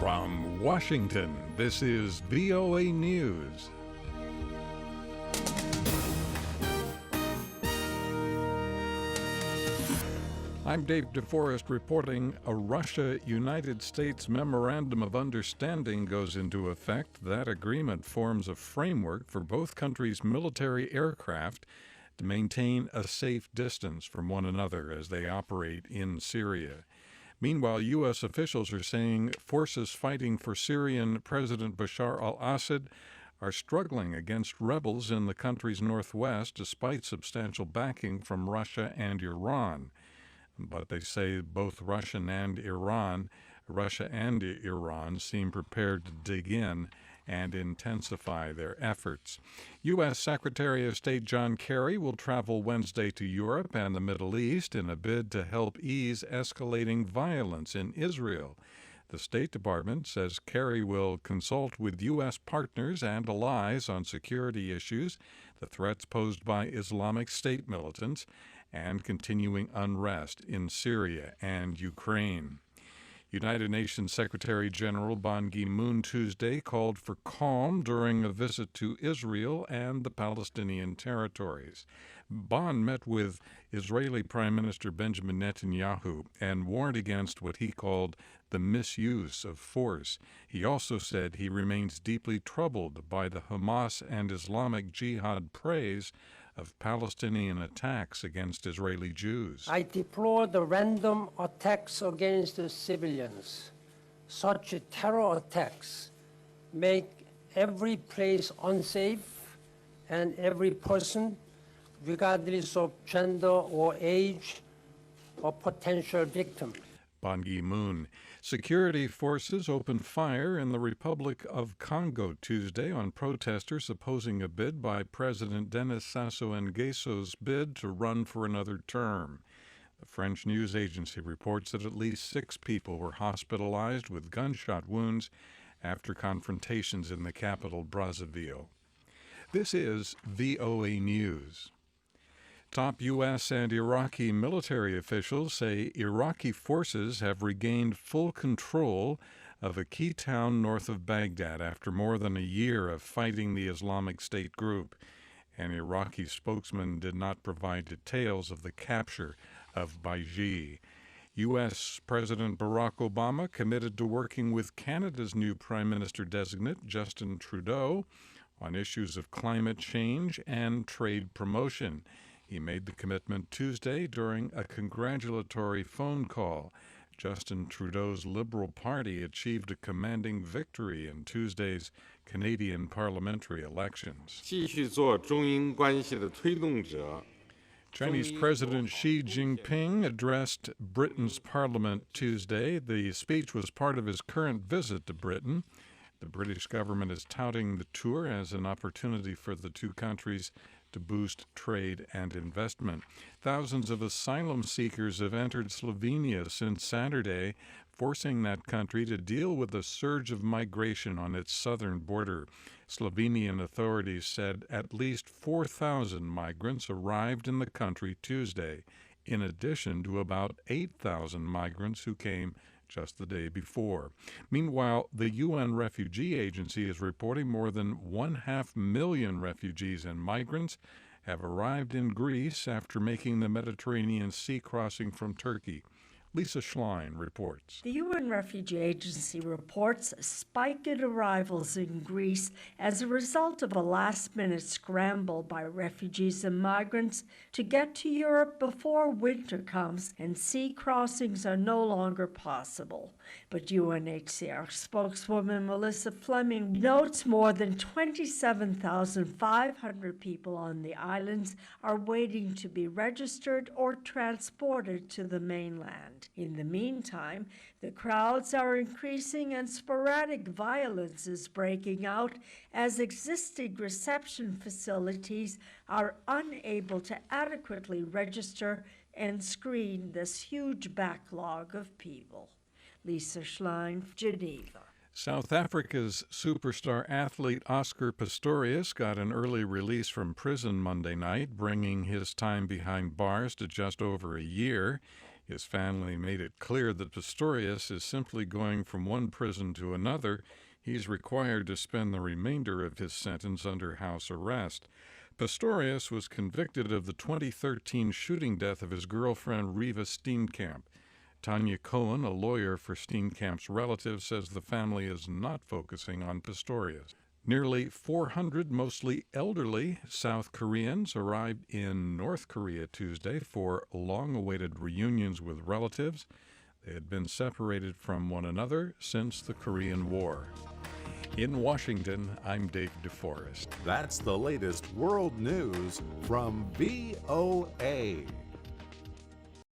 From Washington, this is VOA News. I'm Dave DeForrest reporting a Russia-United States memorandum of understanding goes into effect. That agreement forms a framework for both countries' military aircraft to maintain a safe distance from one another as they operate in Syria. Meanwhile, U.S. officials are saying forces fighting for Syrian President Bashar al-Assad are struggling against rebels in the country's northwest despite substantial backing from Russia and Iran. But they say both Russia and Iran seem prepared to dig in and intensify their efforts. U.S. Secretary of State John Kerry will travel Wednesday to Europe and the Middle East in a bid to help ease escalating violence in Israel. The State Department says Kerry will consult with U.S. partners and allies on security issues, the threats posed by Islamic State militants, and continuing unrest in Syria and Ukraine. United Nations Secretary General Ban Ki-moon Tuesday called for calm during a visit to Israel and the Palestinian territories. Ban met with Israeli Prime Minister Benjamin Netanyahu and warned against what he called the misuse of force. He also said he remains deeply troubled by the Hamas and Islamic Jihad praise of Palestinian attacks against Israeli Jews. I deplore the random attacks against the civilians. Such terror attacks make every place unsafe and every person, regardless of gender or age, a potential victim. Ban Ki-moon. Security forces opened fire in the Republic of Congo Tuesday on protesters opposing a bid by President Denis Sassou Nguesso's bid to run for another term. The French news agency reports that at least 6 people were hospitalized with gunshot wounds after confrontations in the capital, Brazzaville. This is VOA News. Top U.S. and Iraqi military officials say Iraqi forces have regained full control of a key town north of Baghdad after more than a year of fighting the Islamic State group. An Iraqi spokesman did not provide details of the capture of Baiji. U.S. President Barack Obama committed to working with Canada's new Prime Minister-designate, Justin Trudeau, on issues of climate change and trade promotion. He made the commitment Tuesday during a congratulatory phone call. Justin Trudeau's Liberal Party achieved a commanding victory in Tuesday's Canadian parliamentary elections. Chinese President Xi Jinping addressed Britain's parliament Tuesday. The speech was part of his current visit to Britain. The British government is touting the tour as an opportunity for the two countries to boost trade and investment. Thousands of asylum seekers have entered Slovenia since Saturday, forcing that country to deal with a surge of migration on its southern border. Slovenian authorities said at least 4,000 migrants arrived in the country Tuesday, in addition to about 8,000 migrants who came just the day before. Meanwhile, the UN Refugee Agency is reporting more than 500,000 refugees and migrants have arrived in Greece after making the Mediterranean Sea crossing from Turkey. Lisa Schlein reports. The UN Refugee Agency reports a spike in arrivals in Greece as a result of a last-minute scramble by refugees and migrants to get to Europe before winter comes and sea crossings are no longer possible. But UNHCR spokeswoman Melissa Fleming notes more than 27,500 people on the islands are waiting to be registered or transported to the mainland. In the meantime, the crowds are increasing and sporadic violence is breaking out as existing reception facilities are unable to adequately register and screen this huge backlog of people. Lisa Schlein, Geneva. South Africa's superstar athlete Oscar Pistorius got an early release from prison Monday night, bringing his time behind bars to just over a year. His family made it clear that Pistorius is simply going from one prison to another. He's required to spend the remainder of his sentence under house arrest. Pistorius was convicted of the 2013 shooting death of his girlfriend Riva Steenkamp. Tanya Cohen, a lawyer for Steenkamp's relatives, says the family is not focusing on Pistorius. Nearly 400 mostly elderly South Koreans arrived in North Korea Tuesday for long-awaited reunions with relatives. They had been separated from one another since the Korean War. In Washington, I'm Dave DeForrest. That's the latest world news from VOA.